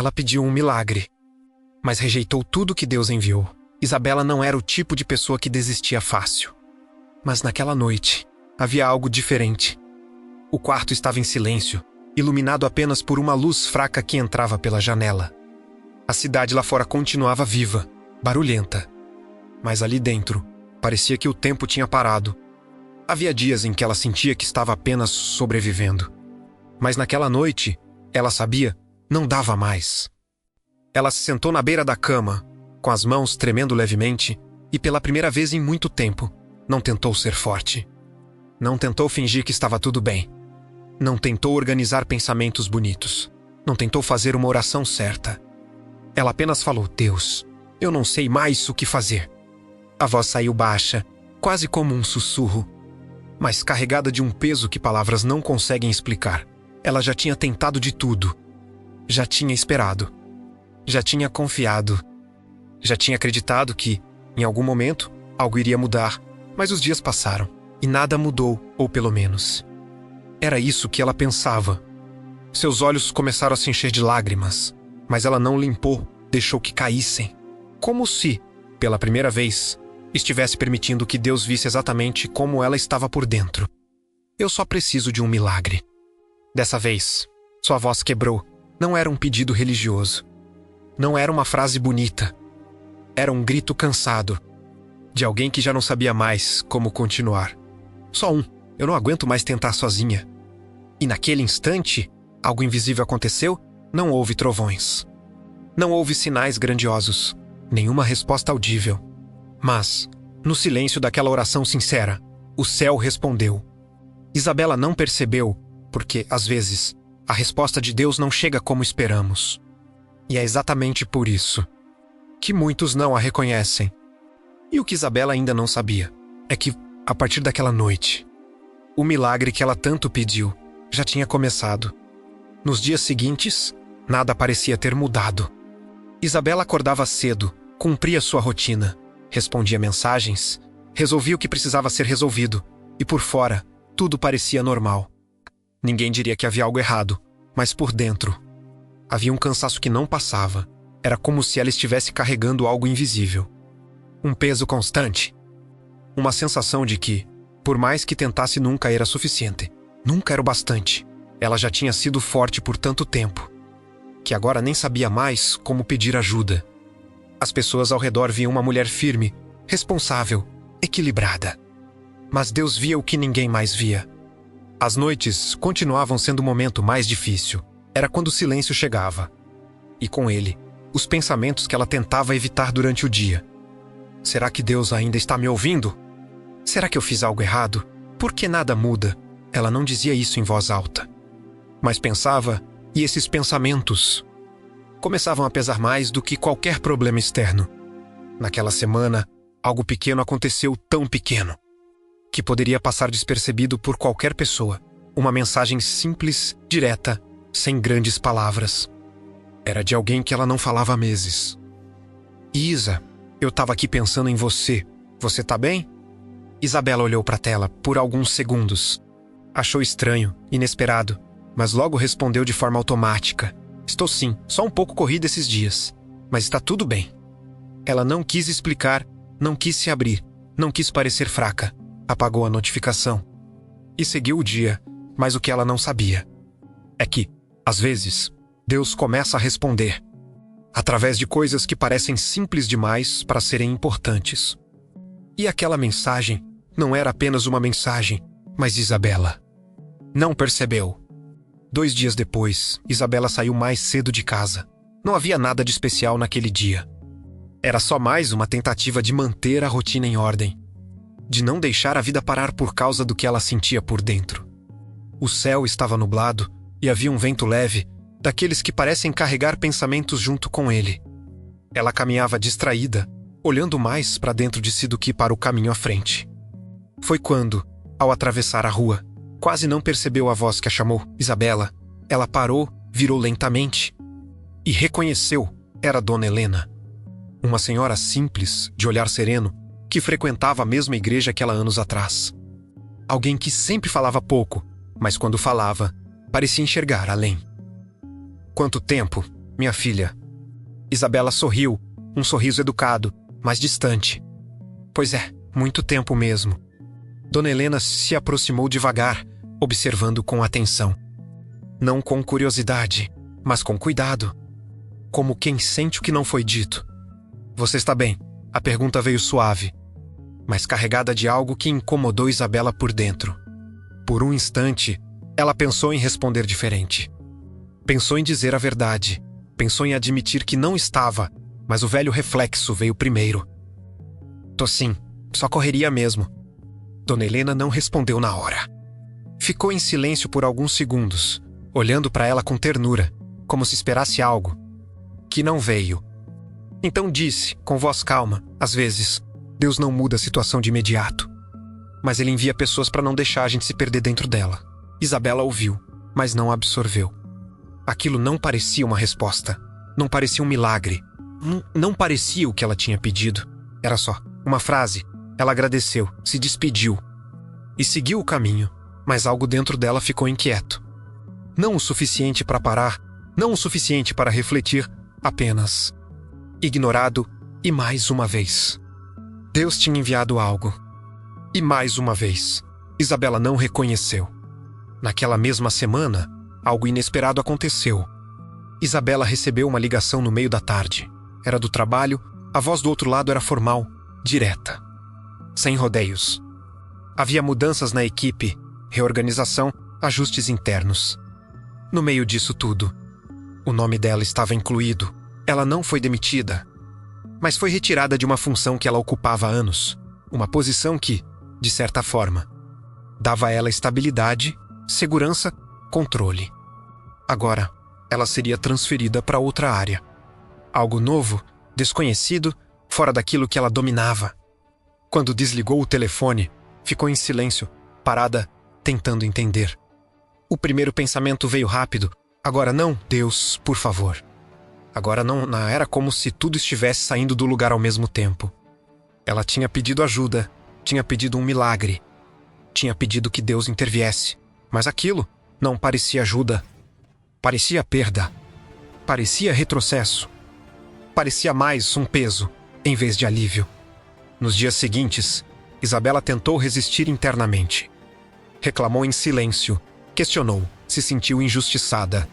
Ela pediu um milagre, mas rejeitou tudo que Deus enviou. Isabela não era o tipo de pessoa que desistia fácil. Mas naquela noite, havia algo diferente. O quarto estava em silêncio, iluminado apenas por uma luz fraca que entrava pela janela. A cidade lá fora continuava viva, barulhenta. Mas ali dentro, parecia que o tempo tinha parado. Havia dias em que ela sentia que estava apenas sobrevivendo. Mas naquela noite, ela sabia, não dava mais. Ela se sentou na beira da cama, com as mãos tremendo levemente, e pela primeira vez em muito tempo, não tentou ser forte. Não tentou fingir que estava tudo bem. Não tentou organizar pensamentos bonitos. Não tentou fazer uma oração certa. Ela apenas falou: Deus, eu não sei mais o que fazer. A voz saiu baixa, quase como um sussurro, mas carregada de um peso que palavras não conseguem explicar. Ela já tinha tentado de tudo. Já tinha esperado. Já tinha confiado. Já tinha acreditado que, em algum momento, algo iria mudar, mas os dias passaram e nada mudou, ou pelo menos. Era isso que ela pensava. Seus olhos começaram a se encher de lágrimas, mas ela não limpou, deixou que caíssem. Como se, pela primeira vez, estivesse permitindo que Deus visse exatamente como ela estava por dentro. Eu só preciso de um milagre. Dessa vez, sua voz quebrou. Não era um pedido religioso. Não era uma frase bonita. Era um grito cansado, de alguém que já não sabia mais como continuar. Só um: eu não aguento mais tentar sozinha. E naquele instante, algo invisível aconteceu. Não houve trovões. Não houve sinais grandiosos. Nenhuma resposta audível. Mas, no silêncio daquela oração sincera, o céu respondeu. Isabela não percebeu, porque, às vezes, a resposta de Deus não chega como esperamos. E é exatamente por isso que muitos não a reconhecem. E o que Isabela ainda não sabia é que, a partir daquela noite, o milagre que ela tanto pediu já tinha começado. Nos dias seguintes, nada parecia ter mudado. Isabela acordava cedo, cumpria sua rotina, respondia mensagens, resolvia o que precisava ser resolvido, e por fora, tudo parecia normal. Ninguém diria que havia algo errado, mas por dentro, havia um cansaço que não passava. Era como se ela estivesse carregando algo invisível. Um peso constante. Uma sensação de que, por mais que tentasse, nunca era suficiente. Nunca era o bastante. Ela já tinha sido forte por tanto tempo, que agora nem sabia mais como pedir ajuda. As pessoas ao redor viam uma mulher firme, responsável, equilibrada. Mas Deus via o que ninguém mais via. As noites continuavam sendo o momento mais difícil. Era quando o silêncio chegava. E com ele, os pensamentos que ela tentava evitar durante o dia. Será que Deus ainda está me ouvindo? Será que eu fiz algo errado? Por que nada muda? Ela não dizia isso em voz alta. Mas pensava, e esses pensamentos começavam a pesar mais do que qualquer problema externo. Naquela semana, algo pequeno aconteceu, tão pequeno, que poderia passar despercebido por qualquer pessoa. Uma mensagem simples, direta, sem grandes palavras. Era de alguém que ela não falava há meses. Isa, eu estava aqui pensando em você. Você tá bem? Isabela olhou para a tela por alguns segundos. Achou estranho, inesperado, mas logo respondeu de forma automática. Estou sim, só um pouco corrida esses dias, mas está tudo bem. Ela não quis explicar, não quis se abrir, não quis parecer fraca. Apagou a notificação e seguiu o dia, mas o que ela não sabia é que, às vezes, Deus começa a responder através de coisas que parecem simples demais para serem importantes. E aquela mensagem não era apenas uma mensagem, mas Isabela não percebeu. 2 dias depois, Isabela saiu mais cedo de casa. Não havia nada de especial naquele dia. Era só mais uma tentativa de manter a rotina em ordem, de não deixar a vida parar por causa do que ela sentia por dentro. O céu estava nublado e havia um vento leve, daqueles que parecem carregar pensamentos junto com ele. Ela caminhava distraída, olhando mais para dentro de si do que para o caminho à frente. Foi quando, ao atravessar a rua, quase não percebeu a voz que a chamou, Isabela. Ela parou, virou lentamente e reconheceu, era Dona Helena. Uma senhora simples, de olhar sereno, que frequentava a mesma igreja que ela anos atrás. Alguém que sempre falava pouco, mas quando falava, parecia enxergar além. Quanto tempo? minha filha. Isabela sorriu, um sorriso educado, mas distante. Pois é, muito tempo mesmo. Dona Helena se aproximou devagar, observando com atenção. Não com curiosidade, mas com cuidado. Como quem sente o que não foi dito. Você está bem? A pergunta veio suave, mas carregada de algo que incomodou Isabela por dentro. Por um instante, ela pensou em responder diferente. Pensou em dizer a verdade. Pensou em admitir que não estava, mas o velho reflexo veio primeiro. Tô sim, só correria mesmo. Dona Helena não respondeu na hora. Ficou em silêncio por alguns segundos, olhando para ela com ternura, como se esperasse algo, que não veio. Então disse, com voz calma, às vezes, Deus não muda a situação de imediato. Mas ele envia pessoas para não deixar a gente se perder dentro dela. Isabela ouviu, mas não absorveu. Aquilo não parecia uma resposta. Não parecia um milagre. Não parecia o que ela tinha pedido. Era só uma frase. Ela agradeceu, se despediu e seguiu o caminho, mas algo dentro dela ficou inquieto. Não o suficiente para parar, não o suficiente para refletir, apenas ignorado e mais uma vez. Deus tinha enviado algo. E mais uma vez, Isabela não reconheceu. Naquela mesma semana, algo inesperado aconteceu. Isabela recebeu uma ligação no meio da tarde. Era do trabalho, a voz do outro lado era formal, direta. Sem rodeios. Havia mudanças na equipe, reorganização, ajustes internos. No meio disso tudo, o nome dela estava incluído. Ela não foi demitida, mas foi retirada de uma função que ela ocupava há anos. Uma posição que, de certa forma, dava a ela estabilidade, segurança, controle. Agora, ela seria transferida para outra área. Algo novo, desconhecido, fora daquilo que ela dominava. Quando desligou o telefone, ficou em silêncio, parada, tentando entender. O primeiro pensamento veio rápido. Agora não, Deus, por favor. Agora não era como se tudo estivesse saindo do lugar ao mesmo tempo. Ela tinha pedido ajuda, tinha pedido um milagre. Tinha pedido que Deus interviesse. Mas aquilo não parecia ajuda. Parecia perda. Parecia retrocesso. Parecia mais um peso, em vez de alívio. Nos dias seguintes, Isabela tentou resistir internamente. Reclamou em silêncio, questionou, se sentiu injustiçada.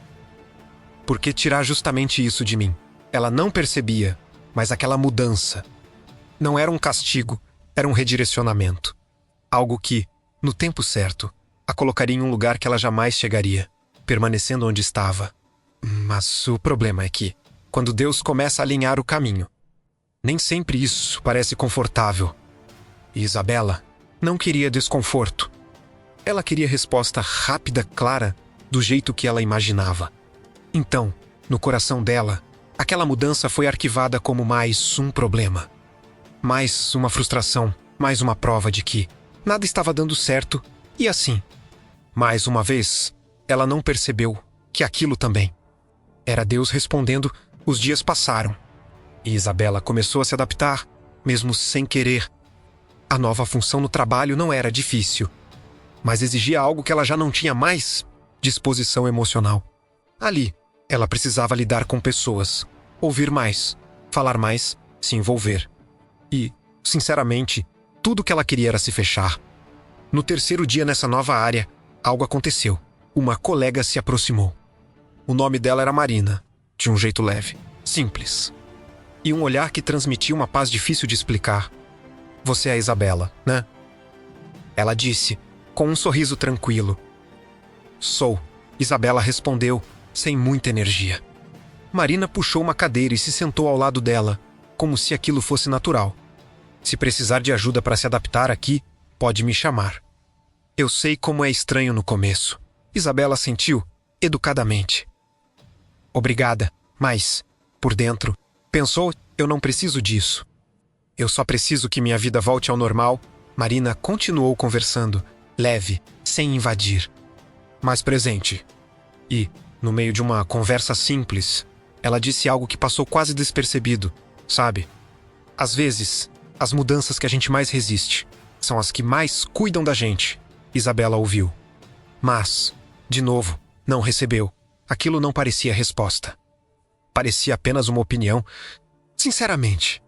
Por que tirar justamente isso de mim? Ela não percebia, mas aquela mudança não era um castigo, era um redirecionamento. Algo que, no tempo certo, a colocaria em um lugar que ela jamais chegaria, permanecendo onde estava. Mas o problema é que, quando Deus começa a alinhar o caminho, nem sempre isso parece confortável. E Isabela não queria desconforto. Ela queria resposta rápida, clara, do jeito que ela imaginava. Então, no coração dela, aquela mudança foi arquivada como mais um problema. Mais uma frustração, mais uma prova de que nada estava dando certo, e assim. Mais uma vez, ela não percebeu que aquilo também. Era Deus respondendo, os dias passaram. E Isabela começou a se adaptar, mesmo sem querer. A nova função no trabalho não era difícil, mas exigia algo que ela já não tinha mais: disposição emocional. Ali, ela precisava lidar com pessoas, ouvir mais, falar mais, se envolver. E, sinceramente, tudo que ela queria era se fechar. No terceiro dia nessa nova área, algo aconteceu. Uma colega se aproximou. O nome dela era Marina, de um jeito leve, simples. E um olhar que transmitia uma paz difícil de explicar. Você é a Isabela, né? Ela disse, com um sorriso tranquilo. Sou. Isabela respondeu, sem muita energia. Marina puxou uma cadeira e se sentou ao lado dela, como se aquilo fosse natural. Se precisar de ajuda para se adaptar aqui, pode me chamar. Eu sei como é estranho no começo. Isabela sentiu, educadamente. Obrigada, mas, por dentro, pensou, eu não preciso disso. Eu só preciso que minha vida volte ao normal. Marina continuou conversando, leve, sem invadir, mas presente. E, no meio de uma conversa simples, ela disse algo que passou quase despercebido, sabe? Às vezes, as mudanças que a gente mais resiste são as que mais cuidam da gente. Isabela ouviu. Mas, de novo, não recebeu. Aquilo não parecia resposta. parecia apenas uma opinião. Sinceramente,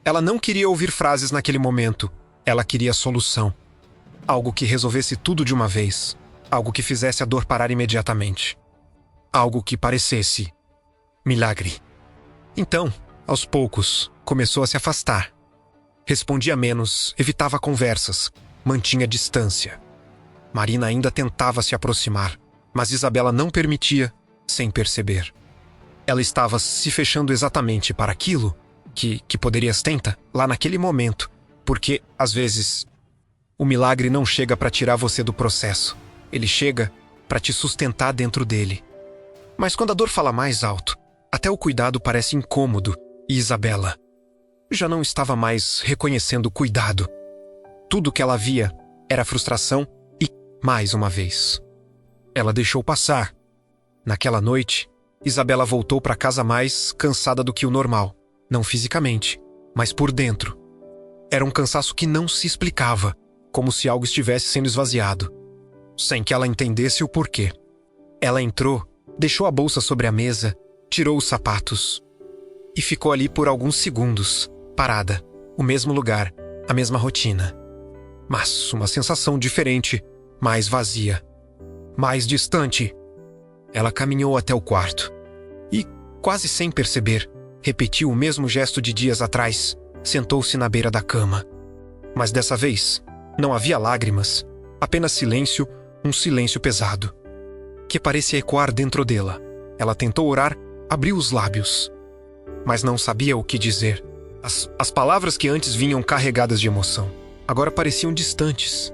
ela não queria ouvir frases naquele momento. Ela queria solução. Algo que resolvesse tudo de uma vez. Algo que fizesse a dor parar imediatamente. Algo que parecesse milagre. Então, aos poucos, começou a se afastar. Respondia menos, evitava conversas, mantinha distância. Marina ainda tentava se aproximar, mas Isabela não permitia, sem perceber. Ela estava se fechando exatamente para aquilo que poderia tentar lá naquele momento, porque, às vezes, o milagre não chega para tirar você do processo. Ele chega para te sustentar dentro dele. Mas quando a dor fala mais alto, até o cuidado parece incômodo, e Isabela já não estava mais reconhecendo o cuidado. Tudo que ela via era frustração e, mais uma vez, ela deixou passar. Naquela noite, Isabela voltou para casa mais cansada do que o normal. Não fisicamente, mas por dentro. Era um cansaço que não se explicava, como se algo estivesse sendo esvaziado, sem que ela entendesse o porquê. Ela entrou, deixou a bolsa sobre a mesa, tirou os sapatos e ficou ali por alguns segundos, parada, o mesmo lugar, a mesma rotina. Mas uma sensação diferente, mais vazia, mais distante. Ela caminhou até o quarto e, quase sem perceber, repetiu o mesmo gesto de dias atrás. Sentou-se na beira da cama. Mas dessa vez, não havia lágrimas, apenas silêncio, um silêncio pesado, que parecia ecoar dentro dela. Ela tentou orar, abriu os lábios, mas não sabia o que dizer. As palavras que antes vinham carregadas de emoção, agora pareciam distantes.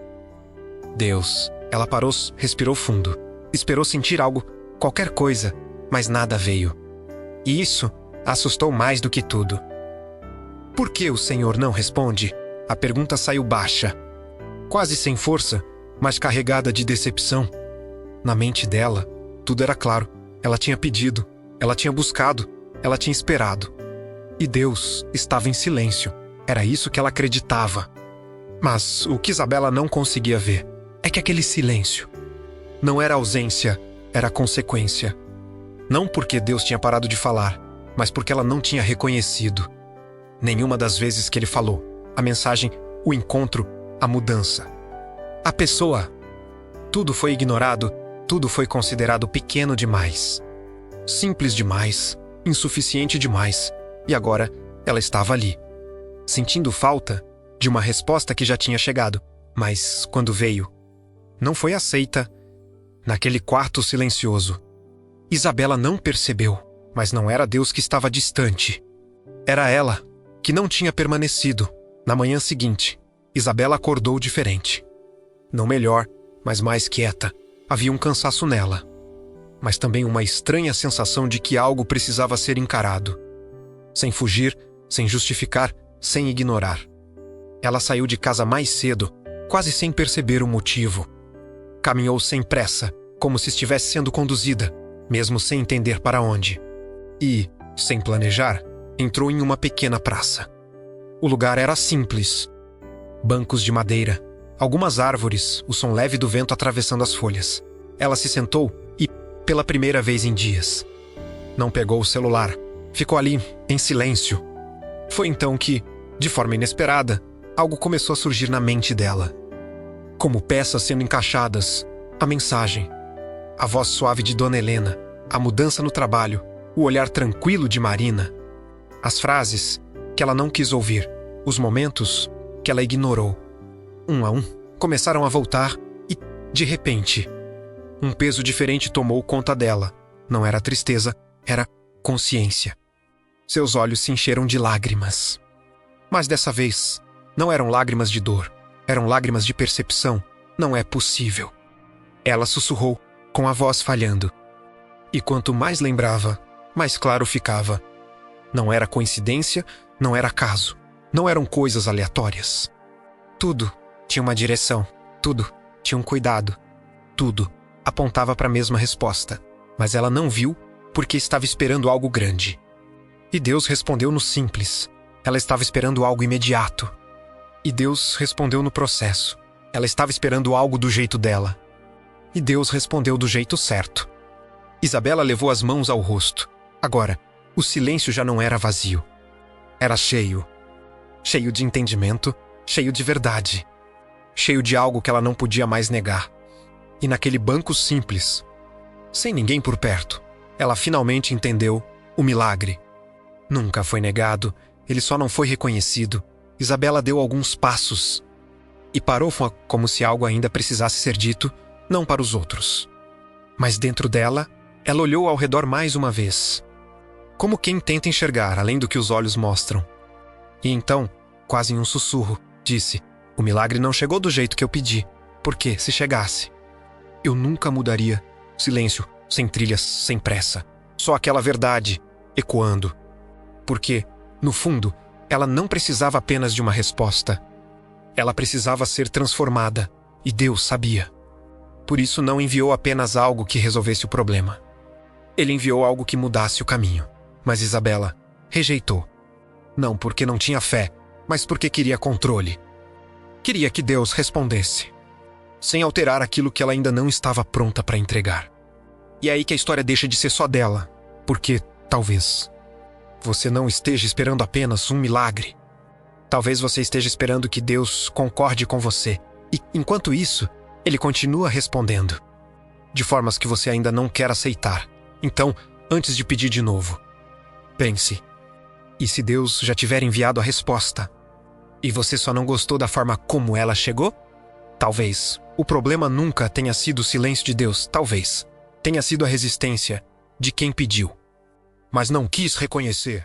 Deus. Ela parou, respirou fundo. Esperou sentir algo, qualquer coisa, mas nada veio. E isso a assustou mais do que tudo. Por que o Senhor não responde? A pergunta saiu baixa, quase sem força, mas carregada de decepção. Na mente dela, tudo era claro. Ela tinha pedido, ela tinha buscado, ela tinha esperado. E Deus estava em silêncio. Era isso que ela acreditava. Mas o que Isabela não conseguia ver é que aquele silêncio não era ausência, era consequência. Não porque Deus tinha parado de falar, mas porque ela não tinha reconhecido. Nenhuma das vezes que ele falou, a mensagem, o encontro, a mudança, a pessoa, tudo foi ignorado, tudo foi considerado pequeno demais, simples demais, insuficiente demais. E agora ela estava ali, sentindo falta de uma resposta que já tinha chegado, mas quando veio, não foi aceita. Naquele quarto silencioso, Isabela não percebeu, mas não era Deus que estava distante. Era ela que não tinha permanecido. Na manhã seguinte, Isabela acordou diferente. Não melhor, mas mais quieta. Havia um cansaço nela, mas também uma estranha sensação de que algo precisava ser encarado. Sem fugir, sem justificar, sem ignorar. Ela saiu de casa mais cedo, quase sem perceber o motivo. Caminhou sem pressa, como se estivesse sendo conduzida, mesmo sem entender para onde. E, sem planejar, entrou em uma pequena praça. O lugar era simples. Bancos de madeira, algumas árvores, o som leve do vento atravessando as folhas. Ela se sentou e, pela primeira vez em dias, não pegou o celular. Ficou ali, em silêncio. Foi então que, de forma inesperada, algo começou a surgir na mente dela. Como peças sendo encaixadas, a mensagem, a voz suave de Dona Helena, a mudança no trabalho, o olhar tranquilo de Marina, as frases que ela não quis ouvir, os momentos que ela ignorou. Um a um, começaram a voltar e, de repente, um peso diferente tomou conta dela. Não era tristeza, era consciência. Seus olhos se encheram de lágrimas. Mas dessa vez, não eram lágrimas de dor, eram lágrimas de percepção. Não é possível. Ela sussurrou, com a voz falhando. E quanto mais lembrava, mais claro ficava. Não era coincidência, não era acaso, não eram coisas aleatórias. Tudo tinha uma direção, tudo tinha um cuidado, tudo apontava para a mesma resposta. Mas ela não viu porque estava esperando algo grande. E Deus respondeu no simples. Ela estava esperando algo imediato. E Deus respondeu no processo. Ela estava esperando algo do jeito dela. E Deus respondeu do jeito certo. Isabela levou as mãos ao rosto. Agora, O silêncio já não era vazio. Era cheio. Cheio de entendimento, cheio de verdade. Cheio de algo que ela não podia mais negar. E naquele banco simples, sem ninguém por perto, ela finalmente entendeu o milagre. Nunca foi negado, ele só não foi reconhecido. Isabela deu alguns passos e parou como se algo ainda precisasse ser dito, não para os outros. Mas dentro dela, ela olhou ao redor mais uma vez, como quem tenta enxergar além do que os olhos mostram. E então, quase em um sussurro, disse: "O milagre não chegou do jeito que eu pedi, porque, se chegasse, eu nunca mudaria." Silêncio, sem trilhas, sem pressa. Só aquela verdade, ecoando. Porque, no fundo, ela não precisava apenas de uma resposta. Ela precisava ser transformada, e Deus sabia. Por isso não enviou apenas algo que resolvesse o problema. Ele enviou algo que mudasse o caminho. Mas Isabela rejeitou. Não porque não tinha fé, mas porque queria controle. Queria que Deus respondesse, sem alterar aquilo que ela ainda não estava pronta para entregar. E é aí que a história deixa de ser só dela, porque, talvez, você não esteja esperando apenas um milagre. Talvez você esteja esperando que Deus concorde com você, e, enquanto isso, Ele continua respondendo, de formas que você ainda não quer aceitar. Então, antes de pedir de novo, pense, e se Deus já tiver enviado a resposta, e você só não gostou da forma como ela chegou? Talvez o problema nunca tenha sido o silêncio de Deus, talvez tenha sido a resistência de quem pediu, mas não quis reconhecer.